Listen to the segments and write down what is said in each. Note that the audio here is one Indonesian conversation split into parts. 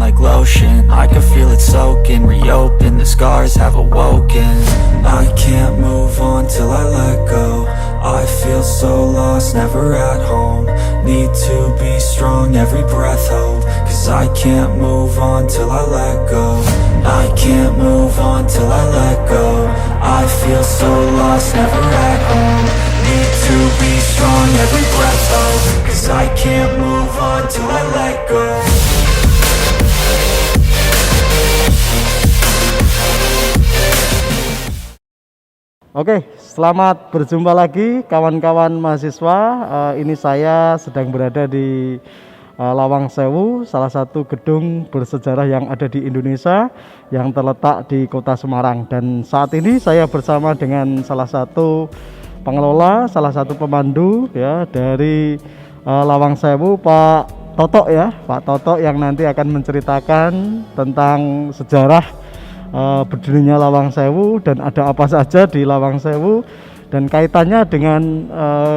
like lotion. I can feel it soaking, reopen, the scars have awoken. I can't move on till I let go. I feel so lost, never at home. Need to be strong, every breath hold. Cause I can't move on till I let go. I can't move on till I let go. I feel so lost, never at home. Need to be strong, every breath hold. Cause I can't move on till I let go. Oke, selamat berjumpa lagi kawan-kawan mahasiswa. Ini saya sedang berada di Lawang Sewu, salah satu gedung bersejarah yang ada di Indonesia yang terletak di Kota Semarang. Dan saat ini saya bersama dengan salah satu pengelola, salah satu pemandu ya dari Lawang Sewu, Pak Toto ya, Pak Toto yang nanti akan menceritakan tentang sejarah berdirinya Lawang Sewu dan ada apa saja di Lawang Sewu dan kaitannya dengan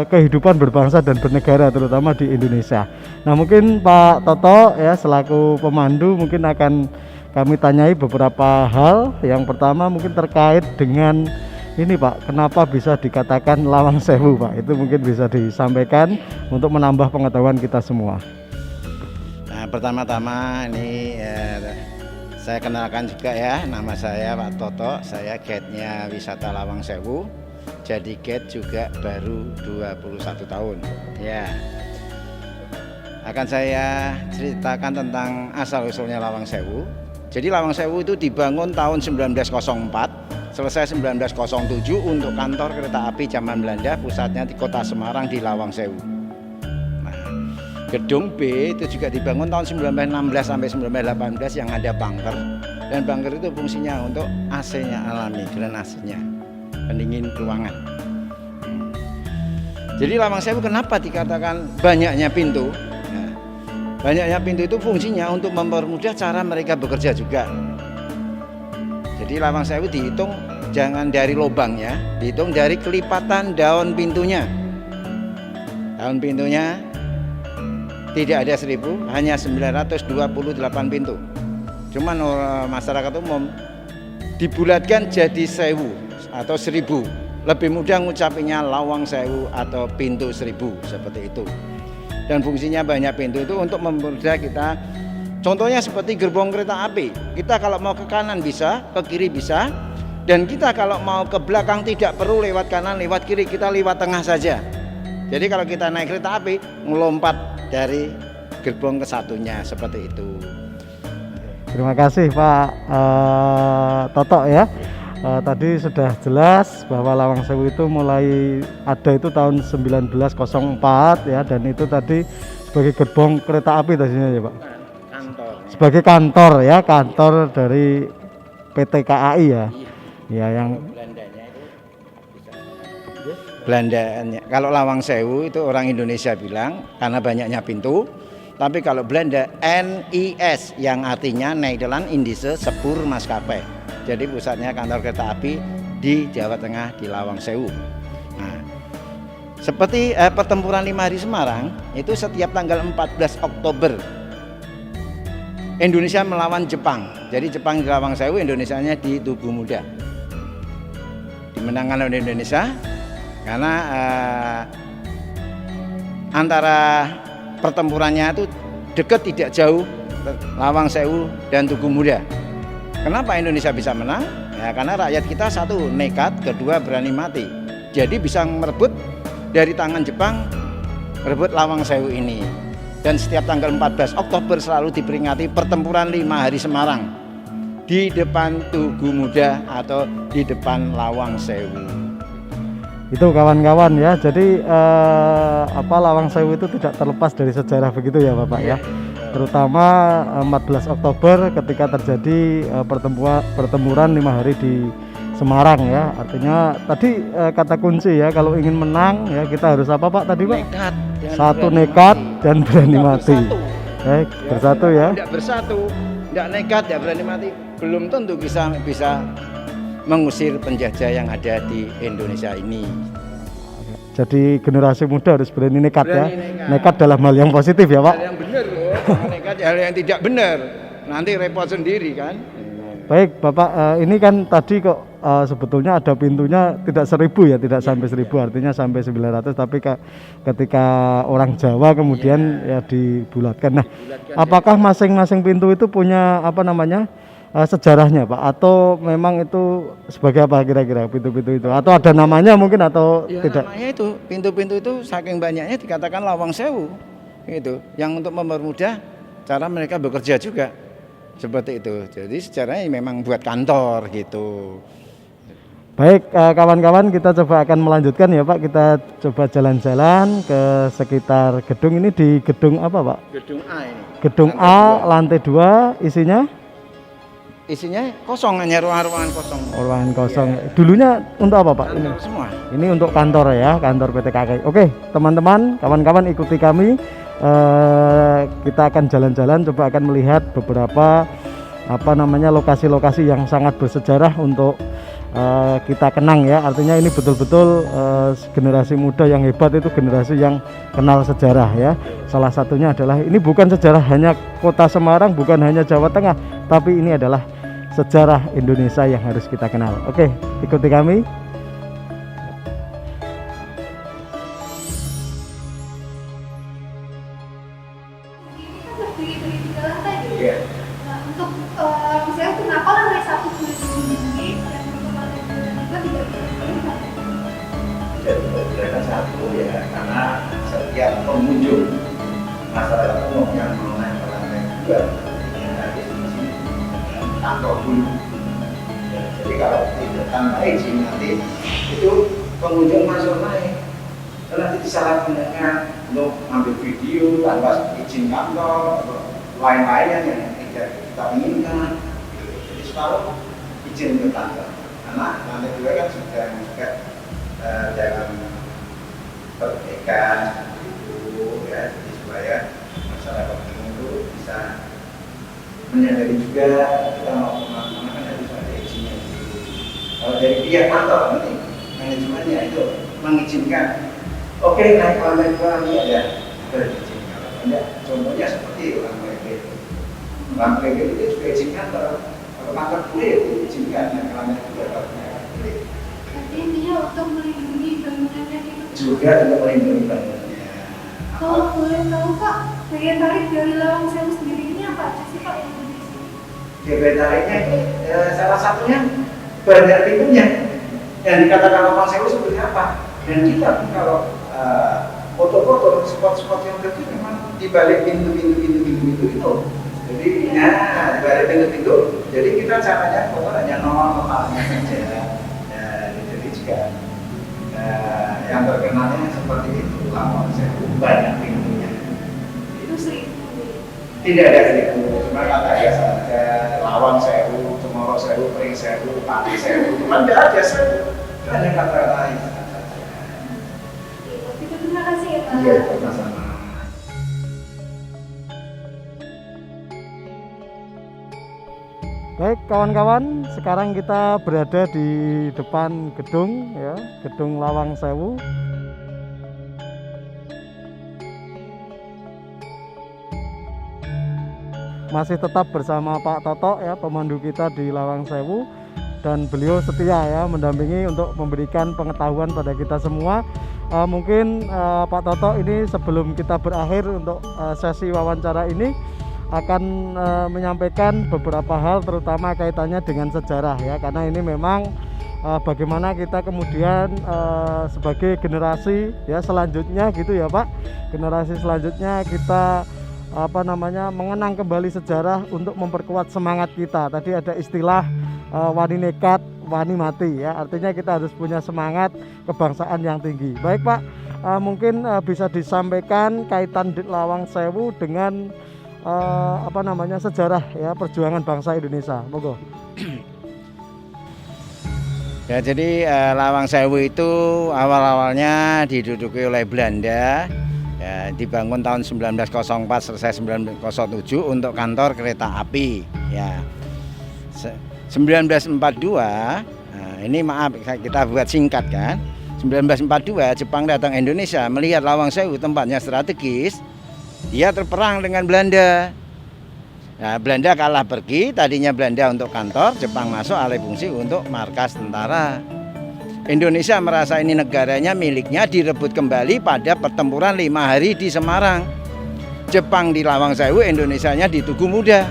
kehidupan berbangsa dan bernegara terutama di Indonesia. Nah, mungkin Pak Toto ya selaku pemandu mungkin akan kami tanyai beberapa hal. Yang pertama mungkin terkait dengan ini Pak, kenapa bisa dikatakan Lawang Sewu Pak? Itu mungkin bisa disampaikan untuk menambah pengetahuan kita semua. Nah, pertama-tama ini saya kenalkan juga ya, nama saya Pak Toto, saya guide-nya wisata Lawang Sewu. Jadi guide juga baru 21 tahun. Ya. Akan saya ceritakan tentang asal-usulnya Lawang Sewu. Jadi Lawang Sewu itu dibangun tahun 1904, selesai 1907 untuk kantor kereta api zaman Belanda, pusatnya di Kota Semarang di Lawang Sewu. Gedung B itu juga dibangun tahun 1916 sampai 1918 yang ada bunker, dan bunker itu fungsinya untuk AC-nya alami, drainasenya, pendingin ruangan. Jadi Lawang Sewu kenapa dikatakan banyaknya pintu? Nah, banyaknya pintu itu fungsinya untuk mempermudah cara mereka bekerja juga. Jadi Lawang Sewu dihitung jangan dari lubangnya, dihitung dari kelipatan daun pintunya. Daun pintunya tidak ada 1000, hanya 928 pintu. Cuman masyarakat umum dibulatkan jadi 1000 atau 1000. Lebih mudah ngucapinnya Lawang Sewu atau pintu 1000 seperti itu. Dan fungsinya banyak pintu itu untuk mempermudah kita. Contohnya seperti gerbong kereta api. Kita kalau mau ke kanan bisa, ke kiri bisa. Dan kita kalau mau ke belakang tidak perlu lewat kanan, lewat kiri, kita lewat tengah saja. Jadi kalau kita naik kereta api, ngelompat dari gerbong ke satunya seperti itu. Terima kasih Pak Toto ya. Tadi sudah jelas bahwa Lawang Sewu itu mulai ada itu tahun 1904 ya, dan itu tadi sebagai gerbong kereta api tadinya ya Pak. Kantor. Sebagai kantor ya, kantor dari PT KAI ya. Iya. Ya yang Belandanya, kalau Lawang Sewu itu orang Indonesia bilang karena banyaknya pintu, tapi kalau Belanda NIS yang artinya Nederland Indische Spoor Maskapai. Jadi pusatnya kantor kereta api di Jawa Tengah di Lawang Sewu. Nah, seperti pertempuran 5 hari Semarang itu setiap tanggal 14 Oktober Indonesia melawan Jepang. Jadi Jepang di Lawang Sewu, Indonesianya di Tugu Muda. Dimenangkan oleh Indonesia. Karena antara pertempurannya itu dekat tidak jauh, Lawang Sewu dan Tugu Muda. Kenapa Indonesia bisa menang? Ya, karena rakyat kita satu nekat, kedua berani mati. Jadi bisa merebut dari tangan Jepang, merebut Lawang Sewu ini. Dan setiap tanggal 14 Oktober selalu diperingati pertempuran 5 hari Semarang di depan Tugu Muda atau di depan Lawang Sewu. itu kawan-kawan ya. Jadi Lawang Sewu itu tidak terlepas dari sejarah begitu ya Bapak ya. Terutama 14 Oktober ketika terjadi pertempuran 5 hari di Semarang ya. Artinya tadi kata kunci ya, kalau ingin menang ya kita harus apa Pak tadi Pak? Nekat, satu nekat dan berani mati. Bersatu ya. Tidak bersatu, tidak nekat, tidak berani mati, belum tentu bisa mengusir penjajah yang ada di Indonesia ini. Jadi generasi muda harus berani nekat ya. Nekat dalam hal yang positif ya Pak. Hal yang benar loh, nekat hal yang tidak benar. nanti repot sendiri kan. Baik Bapak, ini kan tadi kok sebetulnya ada pintunya tidak 1000 ya, tidak sampai 1000, artinya sampai 900, tapi ketika orang Jawa kemudian ya dibulatkan. Nah, apakah masing-masing pintu itu punya apa namanya sejarahnya Pak, atau memang itu sebagai apa kira-kira pintu-pintu itu, atau ada namanya mungkin atau Ya, tidak? namanya itu pintu-pintu itu saking banyaknya dikatakan lawang sewu gitu, yang untuk mempermudah cara mereka bekerja juga seperti itu. Jadi sejarahnya memang buat kantor gitu. Baik kawan-kawan, kita coba akan melanjutkan ya Pak, kita coba jalan-jalan ke sekitar gedung ini. Di gedung apa Pak? Gedung A ini. Gedung A lantai 2, Isinya kosong, hanya ruangan-ruangan kosong. ruangan kosong. Dulunya untuk apa Pak? Kantor semua. Ini untuk kantor ya, kantor PT KKI. Oke teman-teman, kawan-kawan ikuti kami. Kita akan jalan-jalan, coba akan melihat beberapa apa namanya lokasi-lokasi yang sangat bersejarah untuk kita kenang ya. Artinya ini betul-betul generasi muda yang hebat, itu generasi yang kenal sejarah ya. Salah satunya adalah ini bukan sejarah hanya kota Semarang, bukan hanya Jawa Tengah, tapi ini adalah sejarah Indonesia yang harus kita kenal. Oke, ikuti kami. Iya. Nah, untuk misalnya kenapa lantai 1 boleh tinggi dan untuk lantai 2 dan 3 tidak boleh? Jadi berbeda satu ya, karena setiap pengunjung masyarakat umum yang mau naik ke lantai 2 ingin ada di sini kantor dulu. Ya, jadi kalau tidak tanpa izin nanti itu pengunjung masuk naik, nanti disalahgunakan untuk ambil video tanpa izin kantor, lain-lainnya yang tidak kita inginkan. Jadi selalu izin ke kantor, karena lantai 2 kan sudah juga dalam perbaikan itu ya, jadi supaya masyarakat umum itu bisa menyadari juga kita mau kemana-mana kan harus ada izinnya dulu. Kalau dari pihak kantor nanti manajemennya itu mengizinkan, oke naik lantai 2 ini ada berizin. Kalau tidak, contohnya seperti lantai B. Lantai B itu juga izin kantor. Kalau kantor boleh diizinkan naik lantai 2, kalau tidak boleh. Jadi intinya untuk melindungi bangunannya gitu. Juga untuk melindungi bangunannya. Kalau boleh tahu Pak, daya tarik dari Lawang Sewu sendiri ini apa aja sih Pak yang ada di sini? Daya tariknya itu salah satunya banyak pintunya. Yang dikatakan Lawang Sewu seperti apa? Dan kita pun kalau foto-foto spot-spot yang kecil memang di balik pintu-pintu itu. Jadi ya di balik pintu-pintu. Jadi kita caranya foto hanya normal-normalnya saja. Jadi juga yang terkenalnya seperti itu, Lawang Sewu banyak pintunya. Itu 1000. Tidak ada itu, cuma kata biasa ada Lawang Sewu, Cemoro Sewu, Pring Sewu, Pati Sewu, cuma tidak ada Sewu, itu hanya kata lain. Itu terima kasih ya Pak. Iya, sama-sama. Baik kawan-kawan, sekarang kita berada di depan gedung ya, gedung Lawang Sewu. Masih tetap bersama Pak Toto ya, pemandu kita di Lawang Sewu, dan beliau setia ya mendampingi untuk memberikan pengetahuan pada kita semua. Mungkin Pak Toto ini sebelum kita berakhir untuk sesi wawancara ini akan menyampaikan beberapa hal terutama kaitannya dengan sejarah ya, karena ini memang bagaimana kita kemudian sebagai generasi ya selanjutnya gitu ya Pak, generasi selanjutnya kita apa namanya mengenang kembali sejarah untuk memperkuat semangat kita. Tadi ada istilah wani nekat wani mati ya, artinya kita harus punya semangat kebangsaan yang tinggi. Baik Pak, mungkin bisa disampaikan kaitan di Lawang Sewu dengan apa namanya sejarah ya perjuangan bangsa Indonesia, monggo. Ya, jadi Lawang Sewu itu awal-awalnya diduduki oleh Belanda. Ya, dibangun tahun 1904 selesai 1907 untuk kantor kereta api. Ya, 1942. Nah, ini maaf kita buat singkat kan. 1942 Jepang datang Indonesia, melihat Lawang Sewu tempatnya strategis. Dia terperang dengan Belanda. Nah, Belanda kalah pergi, tadinya Belanda untuk kantor, Jepang masuk alih fungsi untuk markas tentara. Indonesia merasa ini negaranya, miliknya, direbut kembali pada pertempuran 5 hari di Semarang. Jepang di Lawang Sewu, Indonesianya di Tugu Muda.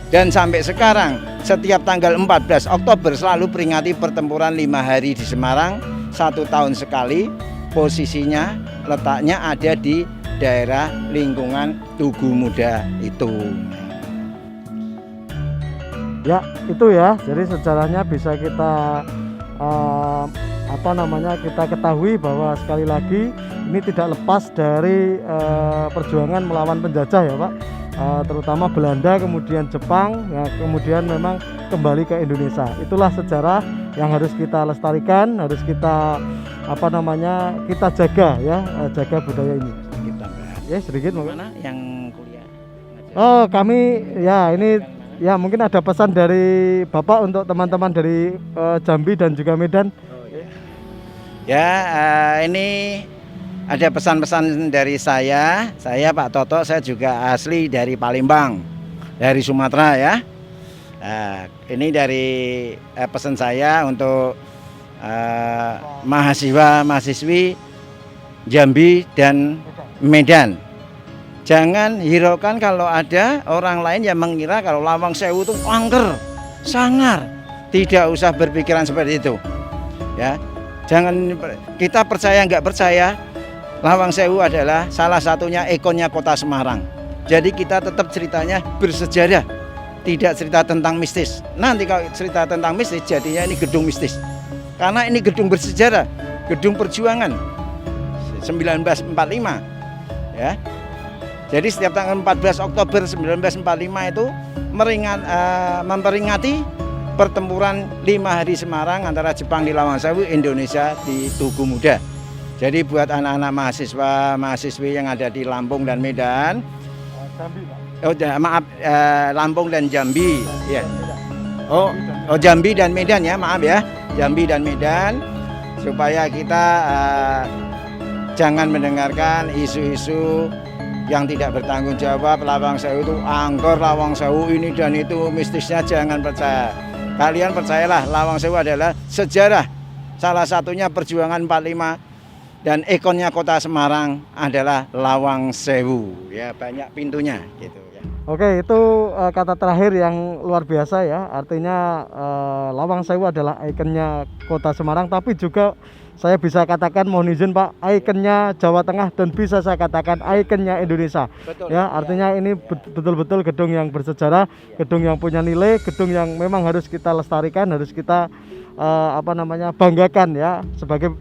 Dan sampai sekarang, setiap tanggal 14 Oktober selalu peringati pertempuran 5 hari di Semarang, 1 tahun sekali. Posisinya, letaknya ada di daerah lingkungan Tugu Muda itu. Ya, itu ya. Jadi sejarahnya bisa kita kita ketahui bahwa sekali lagi ini tidak lepas dari perjuangan melawan penjajah ya Pak. Terutama Belanda, kemudian Jepang, ya, kemudian memang kembali ke Indonesia. Itulah sejarah yang harus kita lestarikan, harus kita kita jaga ya, jaga budaya ini. Ya sedikit mungkin. Mana yang kuliah? Oh kami ya ini ya mungkin ada pesan dari Bapak untuk teman-teman dari Jambi dan juga Medan. Ya ini ada pesan-pesan dari saya Pak Toto, saya juga asli dari Palembang, dari Sumatera ya. Ini dari pesan saya untuk mahasiswa-mahasiswi Jambi dan Medan. Jangan hiraukan kalau ada orang lain yang mengira kalau Lawang Sewu itu angker, sangar. Tidak usah berpikiran seperti itu. Ya. Jangan kita percaya nggak percaya, Lawang Sewu adalah salah satunya ikonnya Kota Semarang. Jadi kita tetap ceritanya bersejarah, tidak cerita tentang mistis. Nanti kalau cerita tentang mistis jadinya ini gedung mistis. Karena ini gedung bersejarah, gedung perjuangan 1945 ya. Jadi setiap tanggal 14 Oktober 1945 itu memperingati pertempuran 5 hari Semarang antara Jepang di Lawang Sewu, Indonesia di Tugu Muda. Jadi buat anak-anak mahasiswa, mahasiswi yang ada di Lampung dan Medan, Lampung dan Jambi, ya. Oh Jambi dan Medan ya, maaf ya, Jambi dan Medan, supaya kita jangan mendengarkan isu-isu yang tidak bertanggung jawab. Lawang Sewu itu angker, Lawang Sewu ini dan itu, mistisnya jangan percaya. Kalian percayalah, Lawang Sewu adalah sejarah, salah satunya perjuangan 45, dan ikonnya Kota Semarang adalah Lawang Sewu. Ya banyak pintunya gitu ya. Oke, itu kata terakhir yang luar biasa ya. Artinya Lawang Sewu adalah ikonnya Kota Semarang, tapi juga saya bisa katakan, mohon izin Pak, ikonnya Jawa Tengah, dan bisa saya katakan ikonnya Indonesia. Betul. Ya, artinya ini betul-betul gedung yang bersejarah, gedung yang punya nilai, gedung yang memang harus kita lestarikan, harus kita banggakan ya sebagai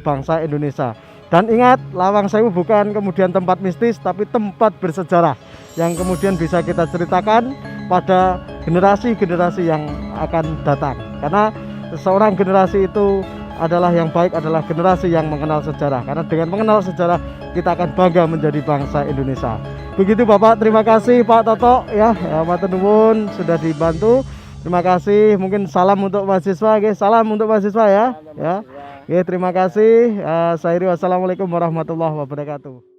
bangsa Indonesia. Dan ingat, Lawang Sewu bukan kemudian tempat mistis, tapi tempat bersejarah yang kemudian bisa kita ceritakan pada generasi-generasi yang akan datang. Karena seorang generasi itu adalah yang baik, adalah generasi yang mengenal sejarah. Karena dengan mengenal sejarah kita akan bangga menjadi bangsa Indonesia. Begitu Bapak, terima kasih Pak Toto ya, matur nuwun sudah dibantu. Terima kasih. Mungkin salam untuk mahasiswa, oke, salam untuk mahasiswa ya. Ya. Oke, terima kasih. Wassalamualaikum warahmatullahi wabarakatuh.